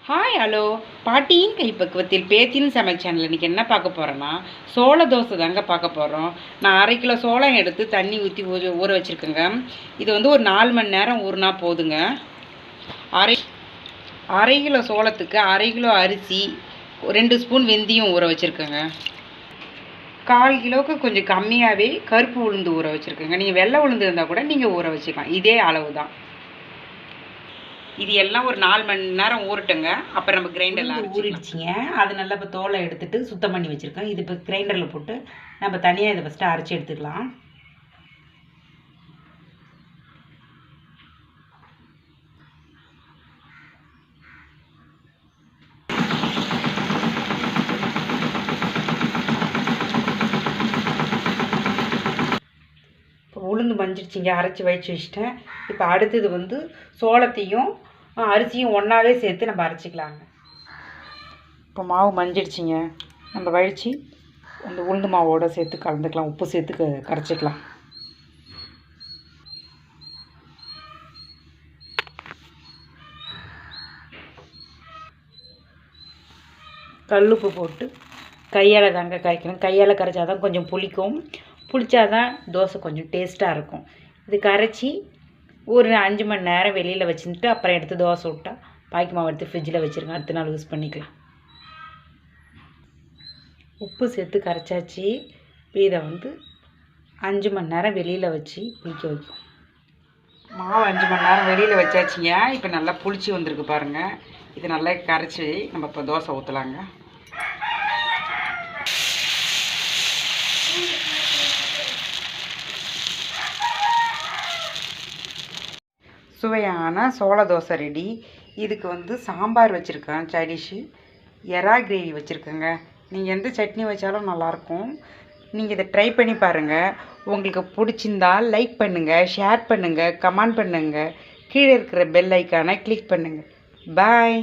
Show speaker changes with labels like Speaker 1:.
Speaker 1: Hi hello பாட்டியின் கைப்பக்குவத்தில் பேத்தின்னு சமையல் channel இன்றைக்கி என்ன பார்க்க போகிறேன்னா சோள தோசை தாங்க பார்க்க போகிறோம். நான் 1/2 கிலோ சோளம் எடுத்து தண்ணி ஊற்றி ஊற வச்சுருக்கேங்க. இது வந்து ஒரு 4 மணி நேரம் ஊறினா போதுங்க. அரை கிலோ சோளத்துக்கு 1/2 கிலோ அரிசி, 2 ஸ்பூன் வெந்தயம் ஊற வச்சுருக்கேங்க. 1/4 கிலோவுக்கு கொஞ்சம் கம்மியாகவே கருப்பு உளுந்து ஊற வச்சுருக்கேங்க. நீங்கள் வெள்ளை உளுந்து இருந்தால் கூட நீங்கள் ஊற வச்சுக்கலாம். இதே அளவு தான். இது எல்லாம் ஒரு 4 மணி நேரம் ஊறட்டுங்க. அப்புறம் நம்ம கிரைண்டரில் ஊறிடுச்சிங்க. அது நல்லா இப்போ தோலை எடுத்துட்டு சுத்தம் பண்ணி வச்சுருக்கோம். இது இப்போ கிரைண்டரில் போட்டு நம்ம தனியாக இதை ஃபஸ்ட்டு அரைச்சி எடுத்துக்கலாம். இப்போ உளுந்து மஞ்சிடுச்சிங்க, அரைச்சி வச்சுட்டேன். இப்போ அடுத்தது வந்து சோளத்தையும் அரிசியும் ஒன்றாவே சேர்த்து நம்ம அரைச்சிக்கலாங்க. இப்போ மாவு மஞ்சிடுச்சிங்க, நம்ம வழித்து அந்த உளுந்து மாவோடு சேர்த்து கலந்துக்கலாம். உப்பு சேர்த்து கரைச்சிக்கலாம். கல்லுப்பு போட்டு கையால் தாங்க கரைக்கணும். கையால் கரைச்சாதான் கொஞ்சம் புளிக்கும். புளிச்சாதான் தோசை கொஞ்சம் டேஸ்ட்டாக இருக்கும். இது கரைச்சி ஒரு 5 மணி நேரம் வெளியில் வச்சுட்டு அப்புறம் எடுத்து தோசை விட்டால் பாக்கி மாவு எடுத்து ஃப்ரிட்ஜில் வச்சுருங்க. அடுத்த நாள் யூஸ் பண்ணிக்கலாம். உப்பு சேர்த்து கரைச்சாச்சு. இதை வந்து 5 மணி நேரம் வெளியில் வச்சு புளிக்க வைக்கும். மாவு 5 மணி நேரம் வெளியில் வச்சாச்சுங்க. இப்போ நல்லா புளிச்சு வந்திருக்கு பாருங்கள். இது நல்லா கரைச்சி நம்ம இப்போ தோசை ஊற்றலாங்க. சுவையான சோள தோசை ரெடி. இதுக்கு வந்து சாம்பார் வச்சுருக்கேன், சைடிஷ்ஷு எறா கிரேவி வச்சுருக்கேங்க. நீங்கள் எந்த சட்னி வச்சாலும் நல்லாயிருக்கும். நீங்கள் இதை ட்ரை பண்ணி பாருங்கள். உங்களுக்கு பிடிச்சிருந்தால் லைக் பண்ணுங்கள், ஷேர் பண்ணுங்கள், கமெண்ட் பண்ணுங்கள். கீழே இருக்கிற பெல் ஐக்கானை கிளிக் பண்ணுங்கள். பாய்.